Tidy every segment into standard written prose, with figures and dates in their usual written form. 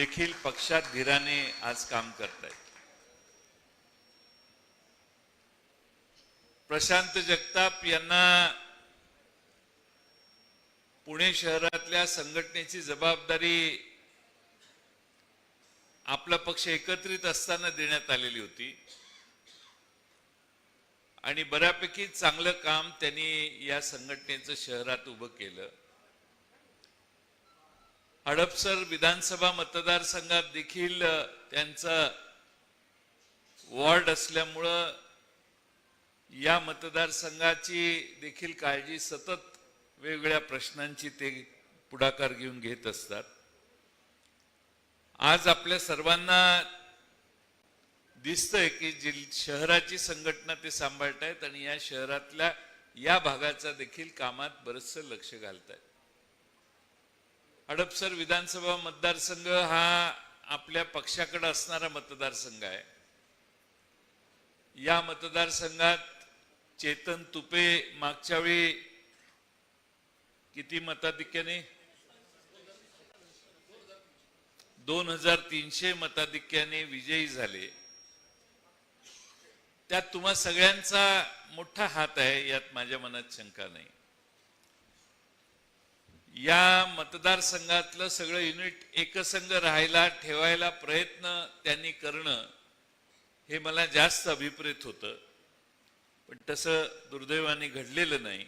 देखील पक्षात धीराने आज काम करतायत। प्रशांत जगताप यांना पुणे शहरातल्या संघटनेची जबाबदारी आपला पक्ष एकत्रित असताना देण्यात आलेली होती आणि बऱ्यापैकी चांगलं काम त्यांनी या संघटनेचं शहरात उभं केलं। हडपसर विधानसभा मतदारसंघात देखील त्यांचा वॉर्ड असल्यामुळं या मतदारसंघाची देखील काळजी सतत वेगवेगळ्या प्रश्नांची ते पुढाकार घेऊन घेत असतात। आज आपल्या सर्वांना दिसतंय की शहराची संघटना ते सांभाळतायत आणि या शहरातल्या या भागाचा देखील कामात बरचसं लक्ष घालतायत। हडपसर विधानसभा मतदारसंघ हा आपल्या पक्षाकडे असणारा मतदारसंघ आहे। या मतदारसंघात चेतन तुपे मागच्या वेळी किती मताधिक्याने 2300 मताधिक्याने विजयी झाले। त्यात तुम्हा सगळ्यांचा मोठा हात आहे, यात माझ्या मनात शंका नाही। या मतदारसंघातलं सगळं युनिट एकसंघ राहायला ठेवायला प्रयत्न त्यांनी करणं हे मला जास्त अभिप्रेत होतं, पण तसं दुर्दैवाने घडलेलं नाही।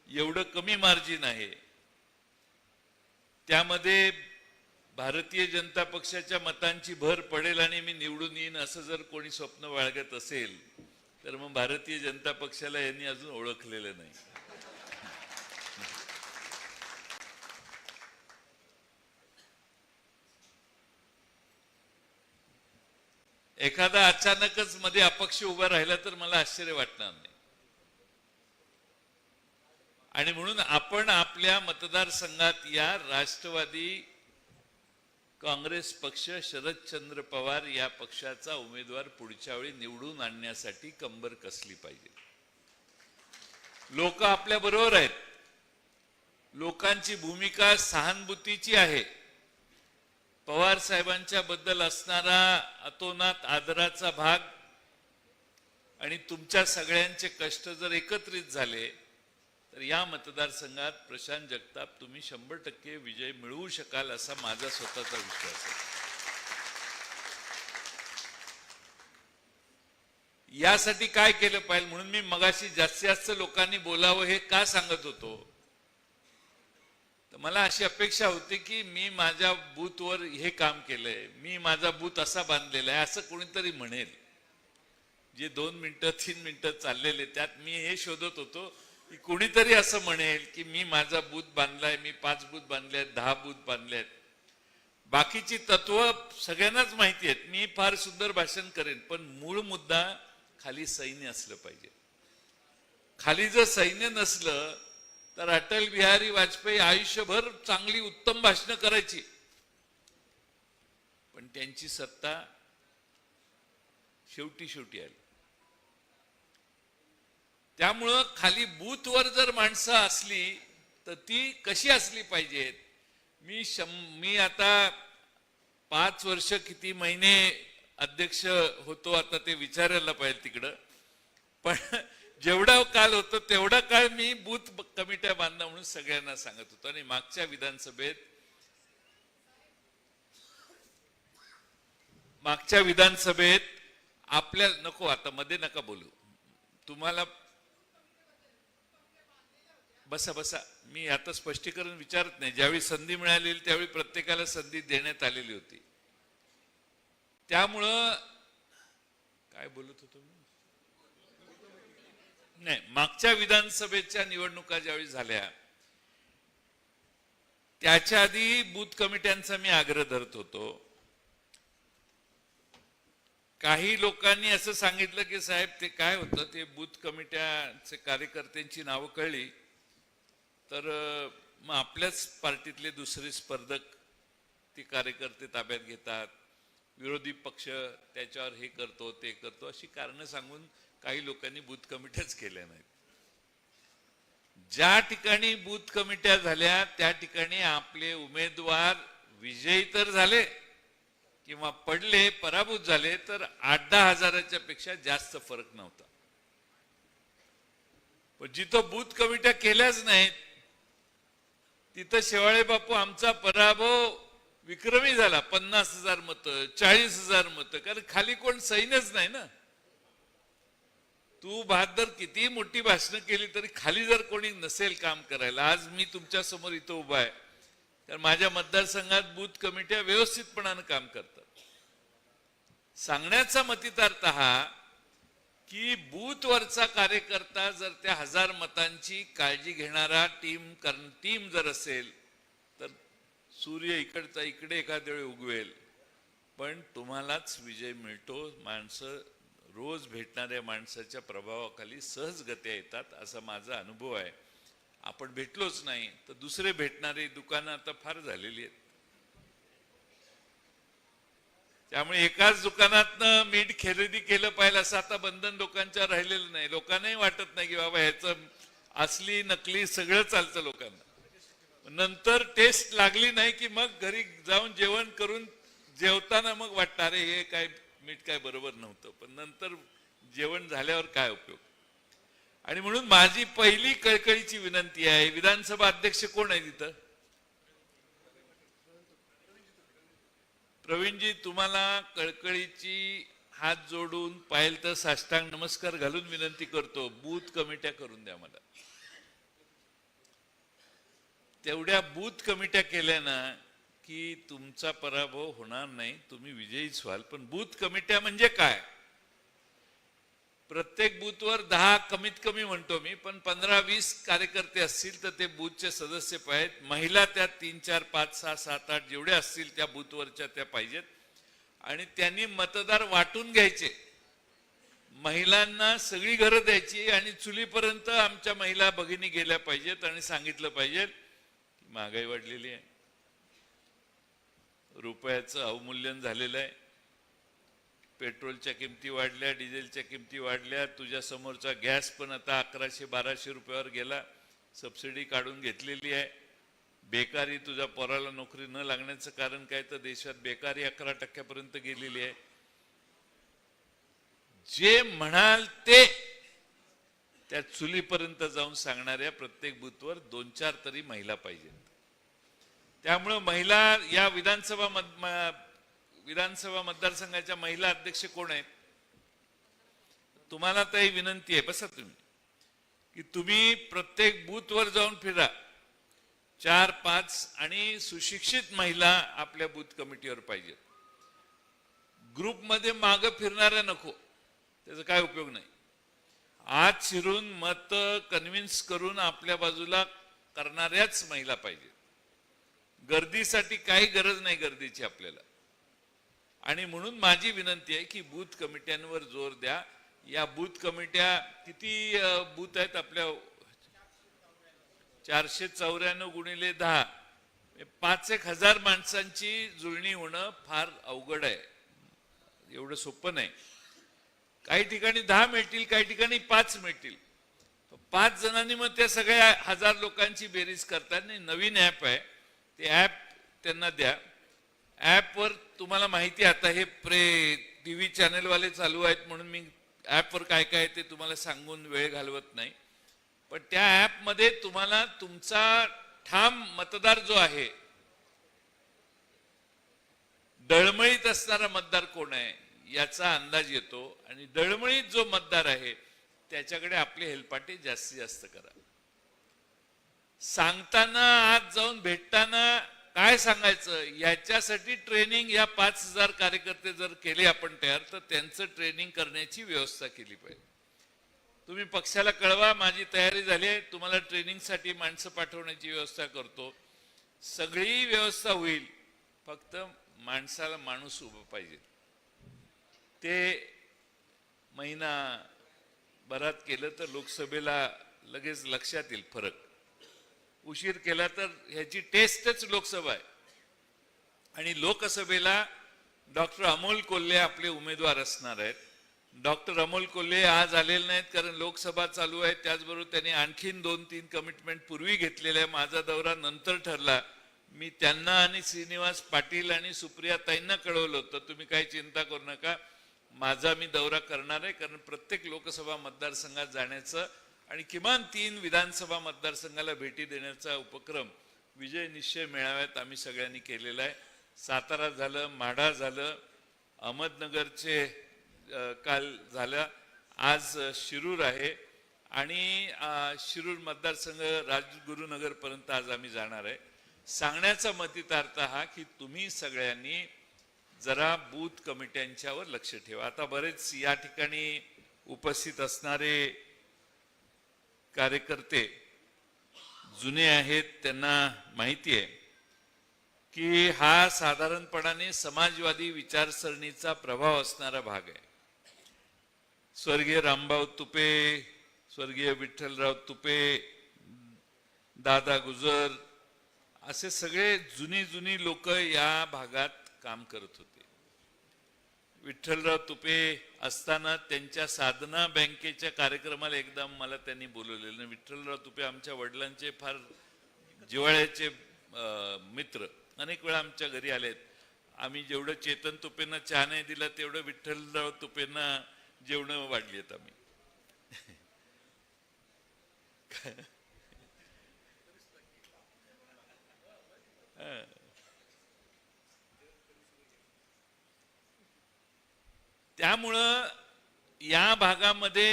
एवढं कमी मार्जिन आहे, त्यामध्ये भारतीय जनता पक्षाच्या मतांची भर पडेल आणि मी निवडून येईन असं जर कोणी स्वप्न बाळगत असेल तर मग भारतीय जनता पक्षाला यांनी अजून ओळखलेलं नाही। एखादा अचानकच मध्ये अपक्ष उभा राहिला तर मला आश्चर्य वाटणार नाही आणि म्हणून आपण आपल्या मतदारसंघात या राष्ट्रवादी काँग्रेस पक्ष शरदचंद्र पवार या पक्षाचा उमेदवार पुढच्या वेळी निवडून आणण्यासाठी कंबर कसली पाहिजे। लोक आपल्या बरोबर आहेत, लोकांची भूमिका सहानुभूतीची आहे। पवार साहेबांच्या बद्दल असणारा अतोनात आदराचा भाग आणि तुमच्या सगळ्यांचे कष्ट जर एकत्रित झाले तर या मतदारसंघात प्रशांत जगताप तुम्ही 100% विजय मिळवू शकाल असा माझा स्वतःचा विश्वास आहे। यासाठी काय केलं पाहिजे म्हणून मी मगाशी जास्तीत जास्त लोकांनी बोलावं हे का सांगत होतो, तर मला अशी अपेक्षा होती की मी माझ्या बूथवर हे काम केलंय, मी माझा बूथ असा बांधलेला आहे असं कोणीतरी म्हणेल। जे 2 मिनिटं 3 मिनिटं चाललेले त्यात मी हे शोधत होतो की कोणीतरी असं म्हणेल की मी माझा बूथ बांधलाय, मी 5 बूथ बांधले, 10 बूथ बांधलेत। बाकीची तत्व सगळ्यांनाच माहिती आहेत, मी फार सुंदर भाषण करेन, पण मूळ मुद्दा खाली सैन्य असलं पाहिजे। खाली जर सैन्य नसलं तर अटल बिहारी वाजपेयी आयुष्यभर चांगली उत्तम भाषणं करायची, पण त्यांची सत्ता शेवटी आली। त्यामुळं खाली बूथवर जर माणसं असली तर ती कशी असली पाहिजेत। मी आता 5 वर्ष किती महिने अध्यक्ष होतो, आता ते विचारायला पाहिजे तिकडं, पण जेवढा काळ होतो तेवढा काळ मी बूथ कमिट्या बांधणं म्हणून सगळ्यांना सांगत होतो। आणि मागच्या विधानसभेत आपल्या नको आता मध्ये नका बोलू, तुम्हाला बसा मी आता स्पष्टीकरण विचारत नाही। ज्यावेळी संधी मिळालेली त्यावेळी प्रत्येकाला संधी देण्यात आलेली होती। त्यामुळं काय बोलत होतो मी, नाही, मागच्या विधानसभेच्या निवडणुका ज्यावेळी झाल्या त्याच्या आधी बूथ कमिट्यांचा मी आग्रह धरत होतो। काही लोकांनी असं सांगितलं की साहेब ते काय होतं, ते बूथ कमिट्याचे कार्यकर्त्यांची नावं कळली तर मग आपल्याच पार्टीतले दुसरे स्पर्धक ते कार्यकर्ते ताब्यात घेतात, विरोधी पक्ष त्याच्यावर हे करतो ते करतो, अशी कारणं सांगून काही लोकांनी बूथ कमिट्याच केल्या नाहीत। ज्या ठिकाणी बूथ कमिट्या झाल्या त्या ठिकाणी आपले उमेदवार विजयी तर झाले किंवा पडले, पराभूत झाले, तर 8-10 हजाराच्या पेक्षा जास्त फरक नव्हता. पण जिथं बूथ कमिट्या केल्याच नाहीत तिथं शेवाळे बापू आमचा पराभव विक्रमी झाला. 50,000 मतं, 40,000 मतं, कारण खाली कोण सैन्यच नाही ना. तू बहादर किती मोठी भाषणं केली तरी खाली जर कोणी नसेल काम करायला. आज मी तुमच्या समोर इथं उभा आहे कारण माझ्या मतदारसंघात बूथ कमिट्या व्यवस्थितपणानं काम करतात. सांगण्याचा मतितार्थ हा की बूथवरचा कार्यकर्ता जर त्या 1000 मतांची काळजी घेणारा टीम जर असेल तर सूर्य इकडचा इकडे एखाद्या वेळी उगवेल, पण तुम्हालाच विजय मिळतो. माणसं रोज भेटणाऱ्या माणसाच्या प्रभावाखाली सहजगत्या येतात असा माझा अनुभव आहे. आपण भेटलोच नाही तर दुसरे भेटणारे दुकानं आता फार झालेली आहेत. त्यामुळे एकाच दुकानातनं मीठ खरेदी केलं पाहिजे असं आता बंधन लोकांच्या राहिलेलं नाही. लोकांनाही वाटत नाही की बाबा ह्याचं असली नकली सगळं चालतं लोकांना. नंतर टेस्ट लागली नाही की मग घरी जाऊन जेवण करून जेवताना मग वाटतं अरे हे काय मीठ काय बरोबर नव्हतं, पण नंतर जेवण झाल्यावर काय उपयोग. आणि म्हणून माझी पहिली कळकळीची विनंती आहे, विधानसभा अध्यक्ष कोण आहे तिथं? प्रवीणजी, तुम्हाला कळकळीची हात जोडून पाहिलं तर साष्टांग नमस्कार घालून विनंती करतो, बूथ कमिट्या करून द्या मला. तेवढ्या बूथ कमिट्या केल्या ना की तुमचा पराभव होणार नाही, तुम्ही विजयीच व्हाल. पण बूथ कमिट्या म्हणजे काय? प्रत्येक बूथवर 10 कमीत कमी म्हणतो मी, पण 15-20 कार्यकर्ते असतील तर ते बूथचे सदस्य पाहिजेत. महिला त्यात 3, 4, 5, 6, 7, 8 जेवढे असतील त्या बूथवरच्या त्या पाहिजेत. आणि त्यांनी मतदार वाटून घ्यायचे. महिलांना सगळी घरं द्यायची आणि चुलीपर्यंत आमच्या महिला भगिनी गेल्या पाहिजेत आणि सांगितलं पाहिजे महागाई वाढलेली आहे, रुपयाचं अवमूल्यन झालेलं आहे, पेट्रोलच्या किमती वाढल्या, डिझेलच्या किमती वाढल्या, तुझ्या समोरचा गॅस पण आता 1100-1200 रुपयावर गेला, सबसिडी काढून घेतलेली आहे. बेकारी, तुझ्या पोराला नोकरी न लागण्याचं कारण काय तर देशात बेकारी 11% गेलेली आहे. जे म्हणाल ते त्या चुलीपर्यंत जाऊन सांगणाऱ्या प्रत्येक बूथवर 2-4 तरी महिला पाहिजेत. त्यामुळे महिला या विधानसभा मतदारसंघाच्या महिला अध्यक्ष कोण आहेत? तुम्हाला तर विनंती आहे, बसा तुम्ही, की तुम्ही प्रत्येक बूथवर जाऊन फिरा. 4-5 आणि सुशिक्षित महिला आपल्या बूथ कमिटीवर पाहिजेत. ग्रुपमध्ये मागं फिरणाऱ्या नको, त्याचा काय उपयोग नाही. आत शिरून मत कन्व्हिन्स करून आपल्या बाजूला करणाऱ्याच महिला पाहिजेत. गर्दीसाठी काही गरज नाही गर्दीची आपल्याला. आणि म्हणून माझी विनंती आहे की बूथ कमिट्यांवर जोर द्या. या बूथ कमिट्या किती बूथ आहेत आपल्या? 494 गुणिले 10, 5-1 हजार माणसांची जुळणी होणं फार अवघड आहे. एवढं सोपं नाही. काही ठिकाणी 10 मिळतील, काही ठिकाणी 5 मिळतील. 5 जणांनी मग त्या सगळ्या 1000 लोकांची बेरीज करतात. नाही, नवीन ऍप आहे, ते ऍप त्यांना द्या. ऍपवर तुम्हाला माहिती आहे, आता हे टीव्ही चॅनलवाले चालू आहेत म्हणून मी ऍपवर काय काय ते तुम्हाला सांगून वेळ घालवत नाही. पण त्या ऍपमध्ये तुम्हाला तुमचा ठाम मतदार जो आहे, डळमळीत असणारा मतदार कोण आहे याचा अंदाज येतो. आणि डळमळीत जो मतदार आहे त्याच्याकडे आपले हेलपाटे जास्तीत जास्त करा. सांगताना, आज जाऊन भेटताना काय सांगायचं याच्यासाठी ट्रेनिंग या 5000 कार्यकर्ते जर केले आपण तयार, तर त्यांचं ट्रेनिंग करण्याची व्यवस्था केली पाहिजे. तुम्ही पक्षाला कळवा, माझी तयारी झाली आहे, तुम्हाला ट्रेनिंगसाठी माणसं पाठवण्याची व्यवस्था करतो. सगळी व्यवस्था होईल, फक्त माणसाला माणूस उभं पाहिजे. ते महिना भरात केलं तर लोकसभेला लगेच लक्षात येईल फरक. उशीर केला तर ह्याची टेस्टच लोकसभा आहे. आणि लोकसभेला डॉक्टर अमोल कोल्हे आपले उमेदवार असणार आहेत. डॉक्टर अमोल कोल्हे आज आलेले नाहीत कारण लोकसभा चालू आहे. त्याचबरोबर त्यांनी आणखीन 2-3 कमिटमेंट पूर्वी घेतलेल्या. माझा दौरा नंतर ठरला मी त्यांना आणि श्रीनिवास पाटील आणि सुप्रियाताईंना कळवलं होतं, तुम्ही काही चिंता करू नका, माझा मी दौरा करणार आहे, कारण प्रत्येक लोकसभा मतदारसंघात जाण्याचं आणि किमान 3 विधानसभा मतदारसंघाला भेटी देण्याचा उपक्रम विजय निश्चय मेळाव्यात आम्ही सगळ्यांनी केलेला आहे. सातारा झालं, माढा झालं, अहमदनगरचे काल झालं, आज शिरूर आहे आणि शिरूर मतदारसंघ राजगुरुनगर पर्यंत आज आम्ही जाणार आहे. सांगण्याचा मतितार्थ हा की तुम्ही सगळ्यांनी जरा बूथ कमिट्यांच्यावर लक्ष ठेवा. आता बरेच या ठिकाणी उपस्थित असणारे कार्यकर्ते जुने आहेत, त्यांना माहिती आहे की हा साधारणपणाने समाजवादी विचारसरणीचा प्रभाव असणारा भाग आहे. स्वर्गीय रामभाऊ तुपे, स्वर्गीय विठ्ठलराव तुपे, दादा गुजर असे सगळे जुनी लोक या भागात काम करत होते. विठ्ठलराव तुपे असताना त्यांच्या साधना बँकेच्या कार्यक्रमाला एकदा मला त्यांनी बोलवलेलं. विठ्ठलराव तुपे आमच्या वडिलांचे फार जिव्हाळ्याचे मित्र, अनेक वेळा आमच्या घरी आलेत. आम्ही जेवढं चेतन तुपेंना चहा नाही दिला तेवढं विठ्ठलराव तुपेंना जेवणं वाढलीत आम्ही. त्यामुळं या भागामध्ये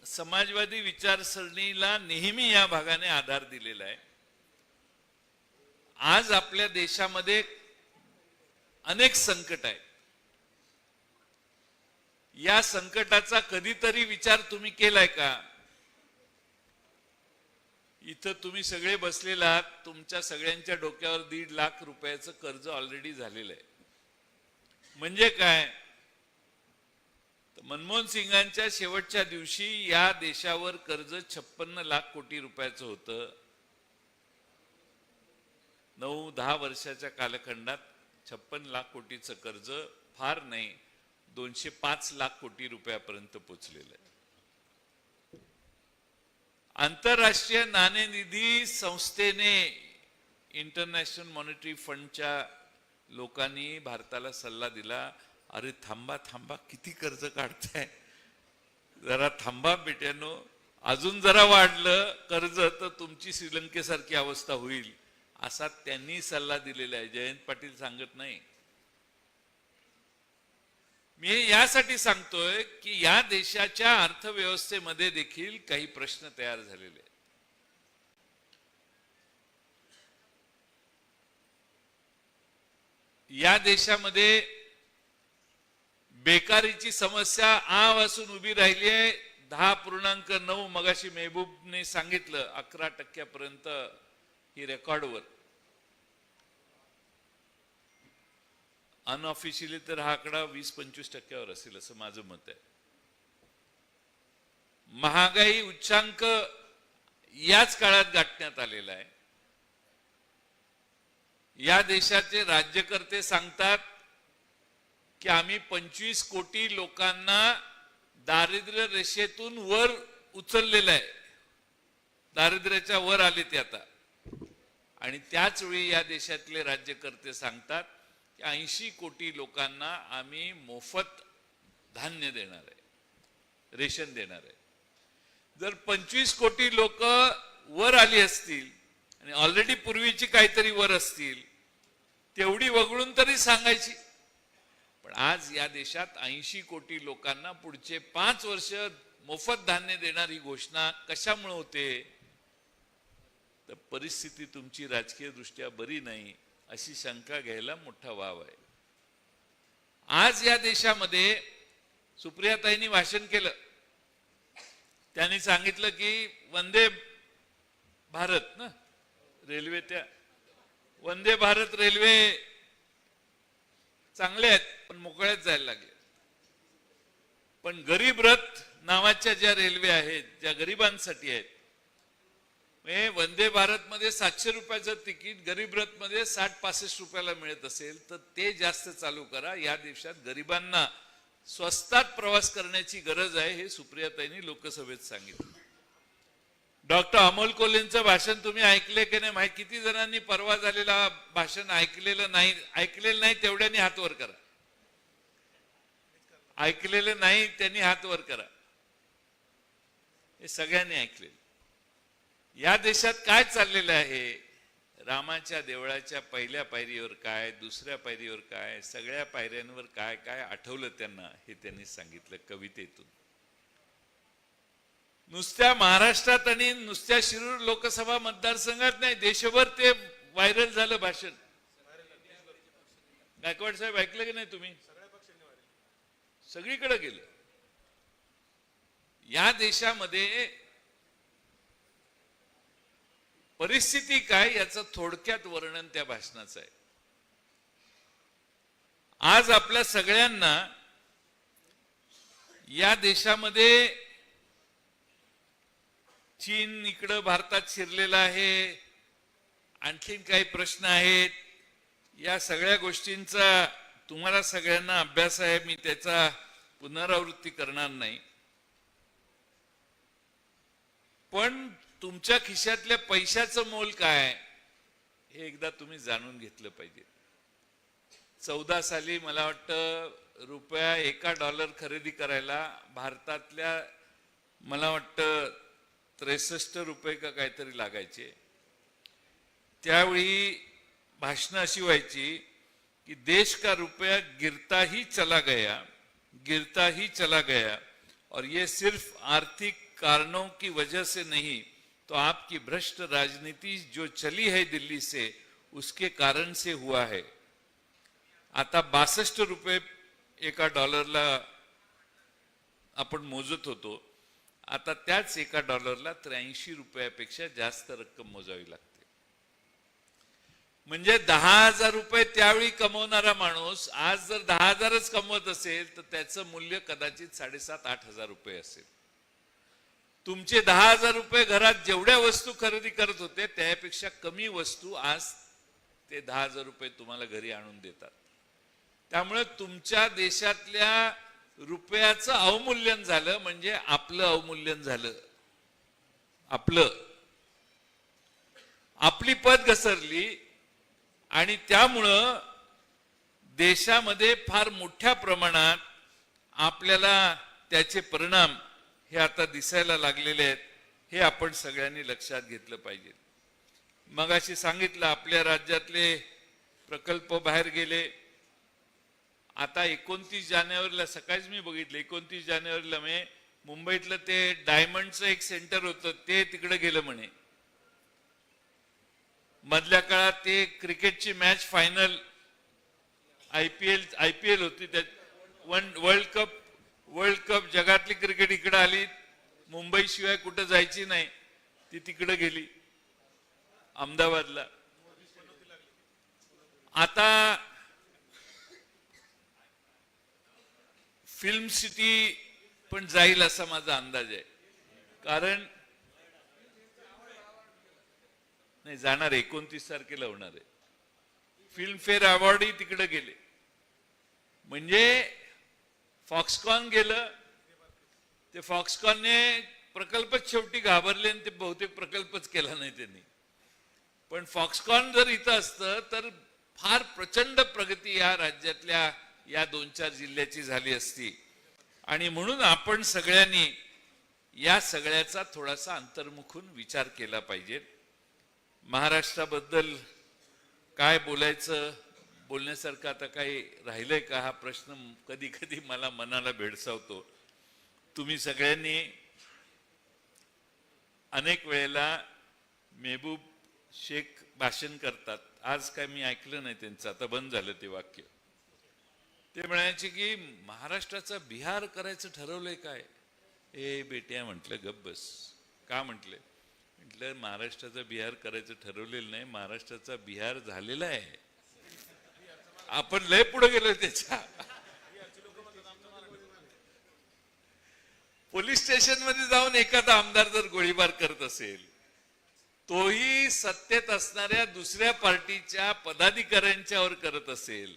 समाजवादी विचारसरणीला नेहमी या भागाने आधार दिलेला आहे. आज आपल्या देशामध्ये अनेक संकट आहेत. या संकटाचा कधीतरी विचार तुम्ही केलाय का? इथं तुम्ही सगळे बसलेला आहात, तुमच्या सगळ्यांच्या डोक्यावर 1.5 लाख रुपयाचं कर्ज ऑलरेडी झालेलं आहे. म्हणजे काय? मनमोहन सिंगांच्या शेवटच्या दिवशी या देशावर कर्ज 56 लाख कोटी रुपयाचं होतं. 9-10 वर्षाच्या कालखंडात 56 लाख कोटीचं कर्ज फार नाही 205 लाख कोटी रुपयापर्यंत पोहोचलेलं आहे. आंतरराष्ट्रीय नाणेनिधी संस्थेने, इंटरनॅशनल मॉनिटरी फंडच्या लोकांनी भारताला सल्ला दिला, अरे थांबा किती कर्ज काढताय, जरा थांबा बेट्यानो, अजून जरा वाढलं कर्ज तर तुमची श्रीलंकेसारखी अवस्था होईल, असा त्यांनी सल्ला दिलेला आहे. जयंत पाटील सांगत नाही. मी यासाठी सांगतोय की या देशाच्या अर्थव्यवस्थेमध्ये देखील काही प्रश्न तयार झालेले आहेत. या देशामध्ये बेकारीची समस्या आजपासून उभी राहिली आहे. 10.9 मगाशी मेहबूबने सांगितलं 11% ही रेकॉर्डवर. अनऑफिशियली तर हा आकडा 20-25% असेल असं माझं मत आहे. महागाई उच्चांक याच काळात गाठण्यात आलेला आहे. या देशाचे राज्यकर्ते सांगतात की आम्ही 25 कोटी लोकांना दारिद्र्य रेषेतून वर उचललेलं आहे, दारिद्र्याच्या वर आले ते आता. आणि त्याच वेळी या देशातले राज्यकर्ते सांगतात की 80 कोटी लोकांना आम्ही मोफत धान्य देणार आहे, रेशन देणार आहे. जर 25 कोटी लोक वर आली असतील आणि ऑलरेडी पूर्वीची काहीतरी वर असतील, तेवढी वगळून तरी सांगायची. पण आज या देशात 80 कोटी लोकांना पुढचे 5 वर्ष मोफत धान्य देणारी घोषणा कशामुळे होते? तर परिस्थिती तुमची राजकीय दृष्ट्या बरी नाही अशी शंका घ्यायला मोठा वाव आहे. आज या देशामध्ये सुप्रियाताईंनी भाषण केलं. त्यांनी सांगितलं की वंदे भारत ना रेल्वे, त्या वंदे भारत रेल्वे चांगले आहेत पण मोकळ्यात जायला लागले. पण गरीब रथ नावाच्या ज्या रेल्वे आहेत, ज्या गरिबांसाठी आहेत, वंदे भारत मध्ये 700 रुपयाचं तिकीट गरीब रथ मध्ये 60-65 रुपयाला मिळत असेल तर ते जास्त चालू करा. या देशात गरिबांना स्वस्तात प्रवास करण्याची गरज आहे, हे सुप्रियाताईंनी लोकसभेत सांगितलं. डॉक्टर अमोल कोल्हेंचं भाषण तुम्ही ऐकले की नाही माहिती? किती जणांनी परवा झालेला भाषण ऐकलेलं नाही तेवढ्यांनी हात वर करा. ऐकलेलं नाही त्यांनी हात वर करा. हे सगळ्यांनी ऐकले. या देशात काय चाललेलं आहे? रामाच्या देवळाच्या पहिल्या पायरीवर काय, दुसऱ्या पायरीवर काय, सगळ्या पायऱ्यांवर काय काय आठवलं त्यांना, हे त्यांनी सांगितलं कवितेतून. नुसत्या महाराष्ट्रात आणि नुसत्या शिरूर लोकसभा मतदारसंघात नाही, देशभर ते व्हायरल झालं भाषण. गायकवाड साहेब ऐकलं की नाही तुम्ही? सगळीकडे गेलं. या देशामध्ये परिस्थिती काय याचं थोडक्यात वर्णन त्या भाषणाचं आहे. आज आपल्या सगळ्यांना या देशामध्ये चीन इकडं भारतात शिरलेला आहे, आणखीन काही प्रश्न आहेत. या सगळ्या गोष्टींचा तुम्हाला सगळ्यांना अभ्यास आहे, मी त्याचा पुनरावृत्ती करणार नाही. पण तुमच्या खिशातल्या पैशाचं मोल काय हे एकदा तुम्ही जाणून घेतलं पाहिजे. 14 साली मला वाटतं रुपया $1 खरेदी करायला भारतातल्या मला वाटतं 63 रुपये का काहीतरी लागायचे. त्यावेळी भाषणं अशी व्हायची कि देश का रुपया गिरता ही चला गया और ये सिर्फ आर्थिक कारणों की वजह से नहीं, तो आपकी भ्रष्ट राजनीति जो चली है दिल्ली से, उसके कारण से हुआ है. आता 62 रुपये $1 आपण मोजत होतो. आता त्याच $1 83 रुपयापेक्षा जास्त रक्कम मोजावी लागते. म्हणजे 10,000 रुपये त्यावेळी कमवणारा माणूस आज जर 10,000च कमवत असेल तर त्याचं मूल्य कदाचित 7,500-8,000 रुपये असेल. तुमचे 10,000 रुपये घरात जेवढ्या वस्तू खरेदी करत होते त्यापेक्षा कमी वस्तू आज ते 10,000 रुपये तुम्हाला घरी आणून देतात. त्यामुळे तुमच्या देशातल्या रुपयाचं अवमूल्यन झालं, म्हणजे आपलं अवमूल्यन झालं. आपली पत घसरली आणि त्यामुळं देशामध्ये फार मोठ्या प्रमाणात आपल्याला त्याचे परिणाम हे आता दिसायला लागलेले आहेत. हे आपण सगळ्यांनी लक्षात घेतलं पाहिजे. मगाशी सांगितलं आपल्या राज्यातले प्रकल्प बाहेर गेले. आता 29 जानेवारीला सकाळीच मी बघितलं, 29 जानेवारीला मुंबईतलं ते डायमंडचं एक सेंटर होतं ते तिकडे गेलं म्हणे. मधल्या काळात ते क्रिकेटची मॅच फायनल आयपीएल होती, त्यात वर्ल्ड कप जगातली क्रिकेट इकडे आली. मुंबई शिवाय कुठं जायची नाही, ती तिकडे गेली अहमदाबादला. आता फिल्म सिटी पण जाईल असा माझा अंदाज आहे. कारण नाही जाणार, 29 तारखेला होणार आहे. फिल्मफेअर अवॉर्डही तिकडे गेले. म्हणजे फॉक्सकॉन गेलं. ते फॉक्सकॉनने प्रकल्पच शेवटी घाबरले आणि ते बहुतेक प्रकल्पच केला नाही त्यांनी. पण फॉक्सकॉन जर इथं असतं तर फार प्रचंड प्रगती या राज्यातल्या या 2-4 जिल्ह्याची झाली असती. आणि म्हणून आपण सगळ्यांनी या सगळ्याचा थोडासा अंतर्मुखून विचार केला पाहिजे. महाराष्ट्राबद्दल काय बोलायचं, बोलण्यासारखं आता काही राहिलंय का हा प्रश्न कधी कधी मला मनाला भेडसावतो. तुम्ही सगळ्यांनी अनेक वेळेला मेहबूब शेख भाषण करतात. आज काय मी ऐकलं नाही त्यांचं, आता बंद झालं ते वाक्य. ते म्हणायचे की महाराष्ट्राचा बिहार करायचं ठरवलंय काय. ए बेट्या म्हटलं गप्प बस. का म्हटलं? म्हटलं महाराष्ट्राचा बिहार करायचं ठरवलेलं नाही, महाराष्ट्राचा बिहार झालेला आहे. आपण लय पुढे गेलो त्याच्या. पोलीस स्टेशन मध्ये जाऊन एखादा आमदार जर गोळीबार करत असेल, तोही सत्तेत असणाऱ्या दुसऱ्या पार्टीच्या पदाधिकाऱ्यांच्यावर करत असेल,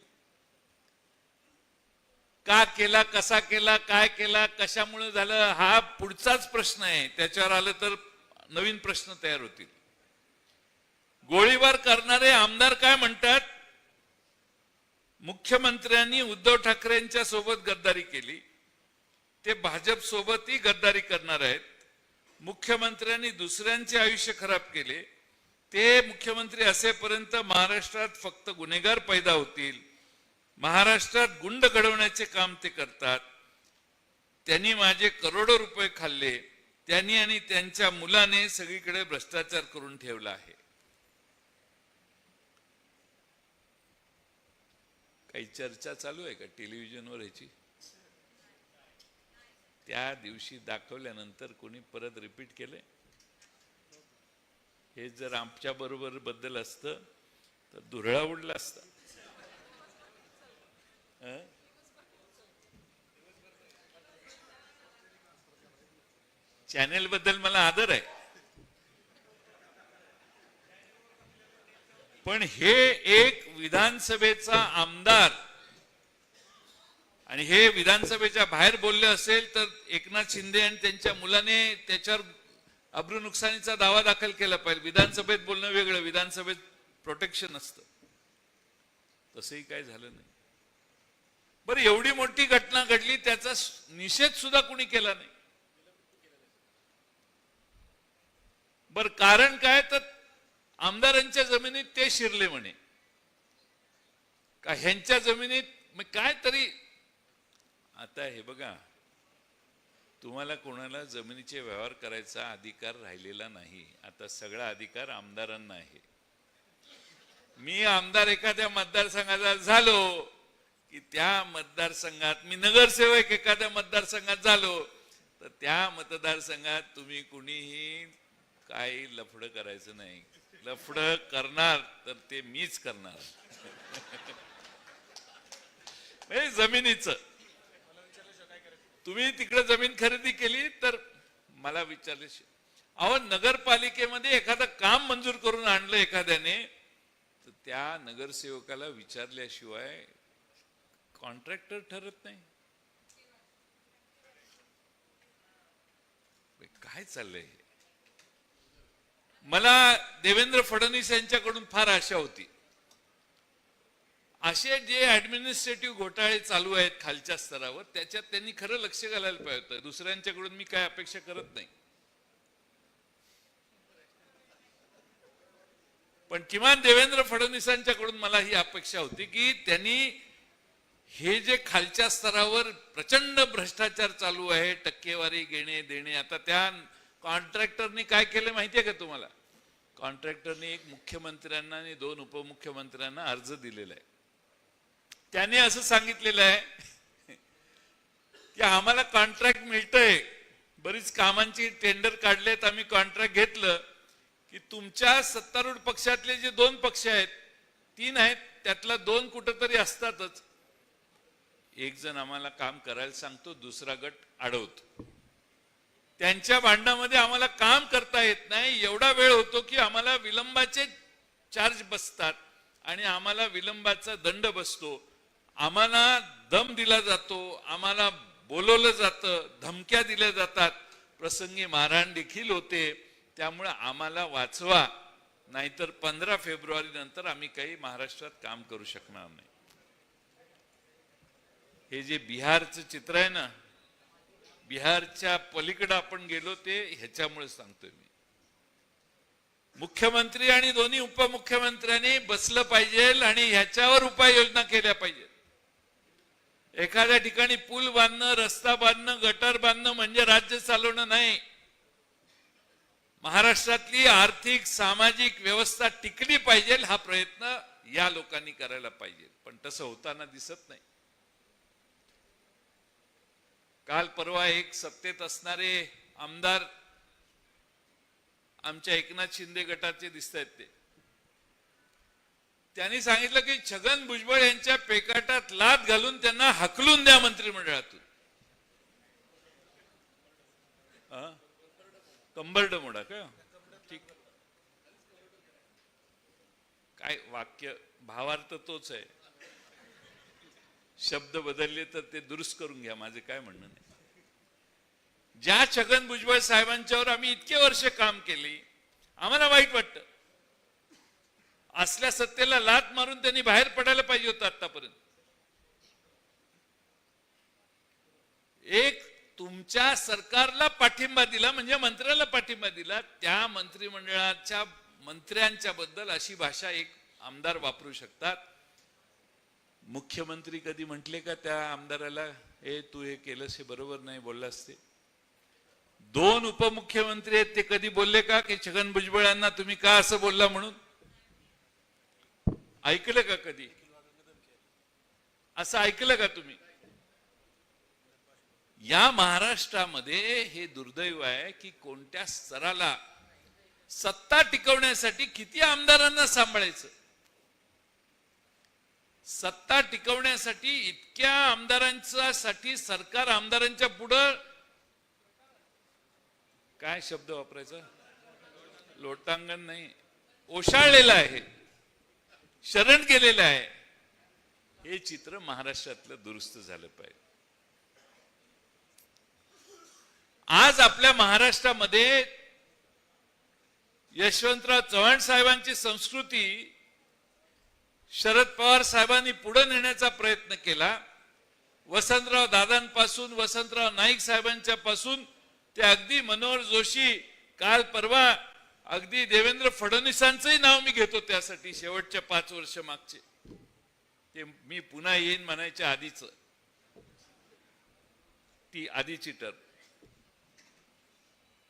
का केला, कसा केला, काय केला, कशामुळे झालं, हा पुढचाच प्रश्न आहे. त्याच्यावर आलं तर नवीन प्रश्न तयार होतील. गोळीबार करणारे आमदार काय म्हणतात? मुख्यमंत्र्यांनी उद्धव ठाकरेंच्या सोबत गद्दारी केली, ते भाजप सोबतही गद्दारी करणार आहेत. मुख्यमंत्र्यांनी दुसऱ्यांचे आयुष्य खराब केले, ते मुख्यमंत्री असेपर्यंत महाराष्ट्रात फक्त गुन्हेगार पैदा होतील. महाराष्ट्रात गुंड घडवण्याचे काम ते करतात. त्यांनी माझे करोडो रुपये खाल्ले, त्यांनी आणि त्यांच्या मुलाने सगळीकडे भ्रष्टाचार करून ठेवला आहे. काही चर्चा चालू आहे का टेलिव्हिजनवर ह्याची? त्या दिवशी दाखवल्यानंतर कोणी परत रिपीट केले? हे जर आमच्या बरोबर बद्दल असतं तर धुरळा उडला असता. चॅनेल बद्दल मला आदर आहे, पण हे एक विधानसभेचा आमदार आणि हे विधानसभेच्या बाहेर बोलले असेल तर एकनाथ शिंदे आणि त्यांच्या मुलाने त्याच्यावर अब्रू नुकसानीचा दावा दाखल केला पाहिजे. विधानसभेत बोलणं वेगळं, विधानसभेत प्रोटेक्शन असतं. तसंही काय झालं नाही. बरं, एवढी मोठी घटना घडली, त्याचा निषेध सुद्धा कुणी केला नाही. बरं, कारण काय? तर आमदारांच्या जमिनीत ते शिरले म्हणे का ह्यांच्या जमिनीत, मग काय तरी. आता हे बघा, तुम्हाला कोणाला जमिनीचे व्यवहार करायचा अधिकार राहिलेला नाही. आता सगळा अधिकार आमदारांना आहे. मी आमदार एखाद्या मतदारसंघाचा झालो की त्या मतदारसंघात, मी नगरसेवक एखाद्या मतदारसंघात झालो तर त्या मतदारसंघात तुम्ही कुणीही काही लफड करायचं नाही. लफड करणार तर ते मीच करणार. जमिनीचं तुम्ही तिकडे जमीन खरेदी केली तर मला विचारले, अहो नगरपालिकेमध्ये एखादं काम मंजूर करून आणलं एखाद्याने तर त्या नगरसेवकाला विचारल्याशिवाय कॉन्ट्रॅक्टर ठरत नाही. काय चाललंय? मला देवेंद्र फडणवीस यांच्याकडून फार आशा होती. असे जे ऍडमिनिस्ट्रेटिव्ह घोटाळे चालू आहेत खालच्या स्तरावर, त्याच्यात त्यांनी खरं लक्ष घालायला पाहिजे होतं. दुसऱ्यांच्याकडून मी काय अपेक्षा करत नाही, पण किमान देवेंद्र फडणवीसांच्याकडून मला ही अपेक्षा होती की त्यांनी हे जे खालच्या स्तरावर प्रचंड भ्रष्टाचार चालू आहे, टक्केवारी घेणे देणे, आता त्या कॉन्ट्रॅक्टरनी काय केलं माहितीये का तुम्हाला? कॉन्ट्रॅक्टरने एक मुख्यमंत्र्यांना आणि 2 उपमुख्यमंत्र्यांना अर्ज दिलेला आहे. त्याने असं सांगितलेलं आहे की आम्हाला कॉन्ट्रॅक्ट मिळतंय, बरीच कामांची टेंडर काढलेत, आम्ही कॉन्ट्रॅक्ट घेतलं की तुमच्या सत्तारूढ पक्षातले जे 2 पक्ष आहेत, 3 आहेत, त्यातला 2 कुठंतरी असतातच. एक जण आम्हाला काम करायला सांगतो, दुसरा गट अडवतो. त्यांच्या भांडणामध्ये आम्हाला काम करता येत नाही. एवढा वेळ होतो की आम्हाला विलंबाचे चार्ज बसतात आणि आम्हाला विलंबाचा दंड बसतो. आम्हाला दम दिला जातो, आम्हाला बोलवलं जातं, धमक्या दिल्या जातात, प्रसंगी मारहाण देखील होते. त्यामुळे आम्हाला वाचवा, नाहीतर 15 फेब्रुवारी नंतर आम्ही काही महाराष्ट्रात काम करू शकणार नाही. हे जे बिहारचं चित्र आहे ना, बिहारच्या पलीकडे आपण गेलो ते ह्याच्यामुळे सांगतोय मी. मुख्यमंत्री आणि दोन्ही उपमुख्यमंत्र्यांनी बसलं पाहिजे आणि ह्याच्यावर उपाययोजना केल्या पाहिजे. एखाद्या ठिकाणी पूल बांधणं, रस्ता बांधणं, गटर बांधणं म्हणजे राज्य चालवणं नाही. महाराष्ट्रातली आर्थिक सामाजिक व्यवस्था टिकली पाहिजे, हा प्रयत्न या लोकांनी करायला पाहिजे. पण तसं होताना दिसत नाही. काल परवा एक सत्तेत असणारे आमदार आमच्या एकनाथ शिंदे गटाचे दिसत आहेत, त्यांनी सांगितलं की छगन भुजबळ यांच्या पेकाटात लाथ घालून त्यांना हकलून द्या मंत्रिमंडळातून. कंबरड मोडा का? ठीक, काय वाक्य, भावार्थ तोच आहे. शब्द बदलले तर ते दुरुस्त करून घ्या, माझे काय म्हणणं नाही. ज्या छगन भुजबळ साहेबांच्यावर आम्ही इतके वर्ष काम केली, आम्हाला वाईट वाटतं. असल्या सत्तेला लात मारून त्यांनी बाहेर पडायला पाहिजे होतं आतापर्यंत. एक तुमच्या सरकारला पाठिंबा दिला म्हणजे मंत्र्याला पाठिंबा दिला, त्या मंत्रिमंडळाच्या मंत्र्यांच्या बद्दल अशी भाषा एक आमदार वापरू शकतात. मुख्यमंत्री कधी म्हटले का त्या आमदाराला, हे तू हे केलंस हे बरोबर नाही बोललास ते? दोन उपमुख्यमंत्री आहेत, ते कधी बोलले का की छगन भुजबळांना तुम्ही का असं बोलला म्हणून? ऐकलं का कधी? असं ऐकलं का तुम्ही? या महाराष्ट्रामध्ये हे दुर्दैव आहे की कोणत्या स्तराला सत्ता टिकवण्यासाठी किती आमदारांना सांभाळायचं. सत्ता टिकवण्यासाठी इतक्या आमदारांसाठी सरकार आमदारांच्या पुढं काय शब्द वापरायचा, लोटांगण नाही, ओशाळलेलं आहे, शरण गेलेलं आहे. हे चित्र महाराष्ट्रातलं दुरुस्त झालं पाहिजे. आज आपल्या महाराष्ट्रामध्ये यशवंतराव चव्हाण साहेबांची संस्कृती शरद पवार साहेबांनी पुढे नेण्याचा प्रयत्न केला. वसंतराव दादांपासून वसंतराव नाईक साहेबांच्या पासून ते अगदी मनोहर जोशी, काल परवा अगदी देवेंद्र फडणवीसांचंही नाव मी घेतो त्यासाठी, शेवटच्या 5 वर्ष मागचे, ते मी पुन्हा येईन म्हणायच्या आधीच ती आधीची टर्म.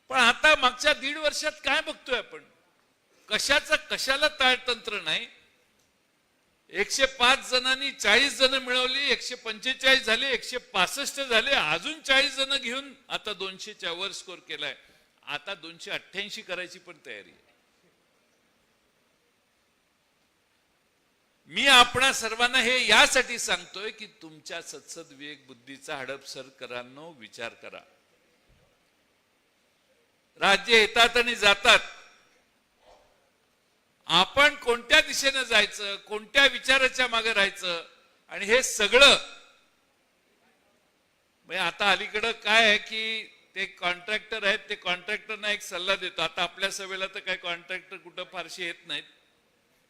पण आता मागच्या 1.5 वर्षात काय बघतोय आपण? कशाला ताळतंत्र नाही. 105 जणांनी 40 जण मिळवली, 145 झाले, 165 झाले, अजून 40 जण घेऊन आता 200च्या वर स्कोर केलाय. आता 288 करायची पण तयारी आहे. मी आपणा सर्वांना हे यासाठी सांगतोय की तुमच्या सत्सद विवेक बुद्धीचा हडपसर करांनो विचार करा. राज्य येतात आणि जातात, आपण कोणत्या दिशेने जायचं, कोणत्या विचाराच्या मागे राहायचं, आणि हे सगळं म्हणजे आता अलीकडं काय आहे की ते कॉन्ट्रॅक्टर आहेत, ते कॉन्ट्रॅक्टरना एक सल्ला देतो. आता आपल्या सभेला तर काही कॉन्ट्रॅक्टर कुठं फारशी येत नाहीत,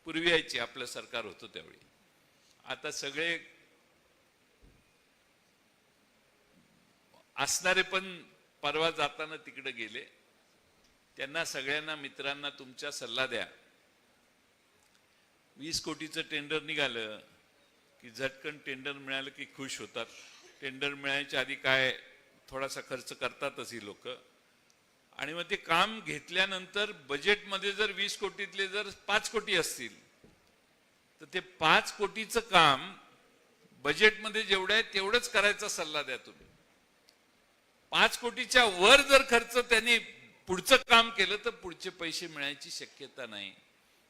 पूर्वी यायची, आपलं सरकार होतं त्यावेळी. आता सगळे असणारे पण परवा जाताना तिकडे गेले. त्यांना सगळ्यांना मित्रांना तुमच्या सल्ला द्या. 20 कोटीचं टेंडर निघालं की झटकन टेंडर मिळालं की खुश होतात. टेंडर मिळायच्या आधी काय थोडासा खर्च करतातच ही लोक, आणि मग ते काम घेतल्यानंतर बजेटमध्ये जर 20 कोटीतले जर 5 कोटी असतील तर ते 5 कोटीचं काम बजेटमध्ये जेवढं आहे तेवढंच करायचा सल्ला द्या तुम्ही. 5 कोटीच्या वर जर खर्च त्यांनी पुढचं काम केलं तर पुढचे पैसे मिळायची शक्यता नाही.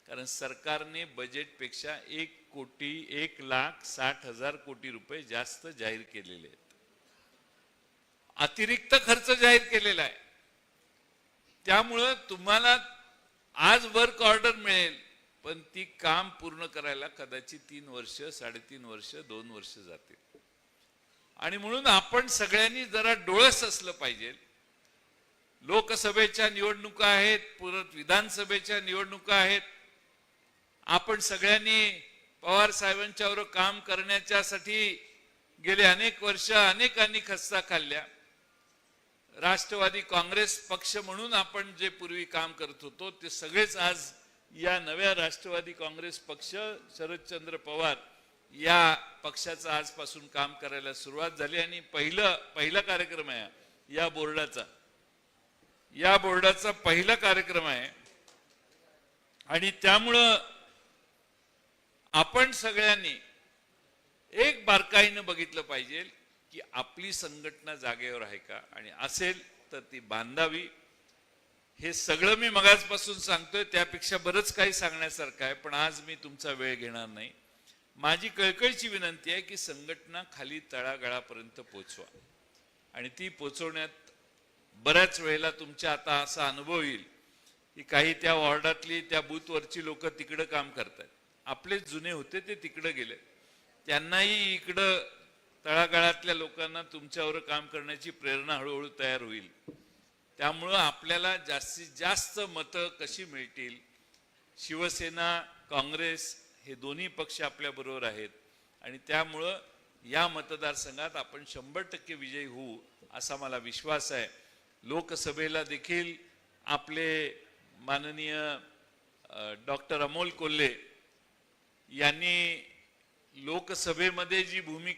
कारण सरकारने बजेटपेक्षा 1,60,00,000 कोटी रुपये जास्त जाहीर केलेले आहेत, अतिरिक्त खर्च जाहीर केलेला आहे. त्यामुळं तुम्हाला आज वर्क ऑर्डर मिळेल, पण ती काम पूर्ण करायला कदाचित 3 वर्ष, 3.5 वर्ष, 2 वर्ष जातील. आणि म्हणून आपण सगळ्यांनी जरा डोळस असलं पाहिजे. लोकसभेच्या निवडणुका आहेत, परत विधानसभेच्या निवडणुका आहेत. आपण सगळ्यांनी पवार साहेबांच्यावर काम करण्याच्यासाठी गेले अनेक वर्ष अनेकांनी खस्ता खाल्ल्या. राष्ट्रवादी काँग्रेस पक्ष म्हणून आपण जे पूर्वी काम करत होतो ते सगळेच आज या नव्या राष्ट्रवादी काँग्रेस पक्ष, शरदचंद्र पवार या पक्षाचा आजपासून काम करायला सुरुवात झाली. आणि पहिला कार्यक्रम आहे या बोर्डाचा पहिला कार्यक्रम आहे. आणि त्यामुळं आपण सगळ्यांनी एक बारकाईनं बघितलं पाहिजे की आपली संघटना जागेवर आहे का, आणि असेल तर ती बांधावी. हे सगळं मी मगाचपासून सांगतोय, त्यापेक्षा बरंच काही सांगण्यासारखं आहे, पण आज मी तुमचा वेळ घेणार नाही. माझी कळकळीची विनंती आहे की संघटना खाली तळागाळापर्यंत पोचवा, आणि ती पोचवण्यात बऱ्याच वेळेला तुमच्या आता असा अनुभव येईल की काही त्या वॉर्डातली त्या बूथवरची लोक तिकडं काम करतात. आपले जुने होते ते तिकडं गेले, त्यांनाही इकडं तळागाळातल्या लोकांना तुमच्यावर काम करण्याची प्रेरणा हळूहळू तयार होईल. त्यामुळं आपल्याला जास्तीत जास्त मतं कशी मिळतील, शिवसेना काँग्रेस हे दोन्ही पक्ष आपल्या बरोबर आहेत आणि त्यामुळं या मतदारसंघात आपण 100% विजयी होऊ असा मला विश्वास आहे. लोकसभेला देखील आपले माननीय डॉक्टर अमोल कोल्हे यांनी लोकसभेमध्ये जी भूमिका